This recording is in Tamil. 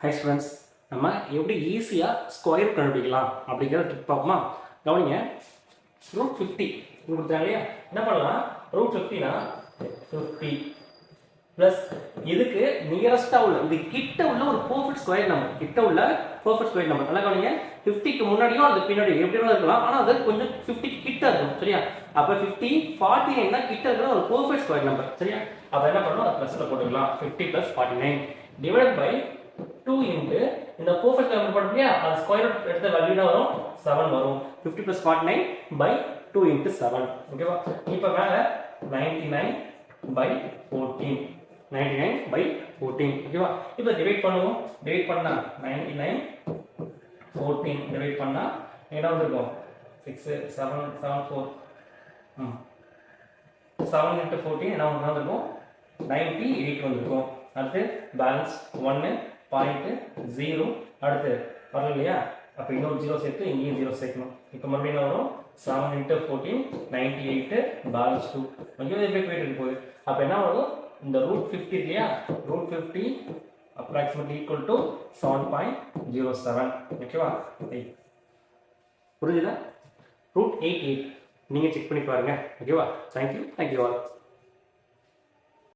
ஹை ஸ்டூடெண்ட்ஸ், நம்ம எப்படி ஈஸியாக ஸ்கொயர் கண்டுபிடிக்கலாம் அப்படிங்கிற ட்ரிக் பார்ப்போமா? கவனிங்க. √50 கொடுத்தாங்க இல்லையா? என்ன பண்ணலாம்? √50னா 50 ப்ளஸ் இதுக்கு நியரஸ்டாக உள்ள இது கிட்ட உள்ள ஒரு பர்ஃபெக்ட் ஸ்கொயர் நம்பர், கிட்ட உள்ள பர்ஃபெக்ட் ஸ்கொயர் நம்பர். நல்லா கவனிங்க. 50க்கு முன்னாடியும் அது பின்னாடி எப்படி வேணாலும் இருக்கலாம், ஆனால் அது கொஞ்சம் 50க்கு கிட்ட இருக்கும். சரியா? அப்போ 50 49 தான் கிட்ட இருக்கிற ஒரு பர்ஃபெக்ட் ஸ்கொயர் நம்பர். சரியா? அப்போ என்ன பண்ணணும்? அது ப்ளஸ்ல போட்டுக்கலாம். 50 + 49 டிவைட் பை 2 இன்டு இந்த பர்ஃபெக்ட் நம்பர் போடுறியா, அது ஸ்கொயர் ரூட் எடுத்த வேல்யூ என்ன வரும்? 7 வரும். 50 + 49 பை 2 இன்டு 7. ஓகேவா? இப்போ மேல 99/14 99/14. ஓகேவா? இப்போ டிவைட் பண்ணுவோம். டிவைட் பண்ணா 99 14 டிவைட் பண்ணா என்ன வந்திருக்கும்? 6 7 7 4 7 into 14 என்ன வந்திருக்கும்? 98 வந்திருக்கும். அடுத்து பேலன்ஸ் 1.0 அடுத்து வரல இல்லையா? அப்போ இன்னொரு 0 சேர்த்து இங்கேயும் 0 சேர்க்கணும். இப்போ மறுபடியும் என்ன வரும்? 7 into 14 98 பேலன்ஸ் 2. அங்கேயும் எப்படி போயிட்டு போகுது. அப்போ என்ன வரும்? இந்த √50 இல்லையா? √50 approximately equal to 7.07. ஓகேவா? புரிஞ்சுதா? √88 நீங்க செக் பண்ணி பாருங்க. ஓகேவா? Thank you all.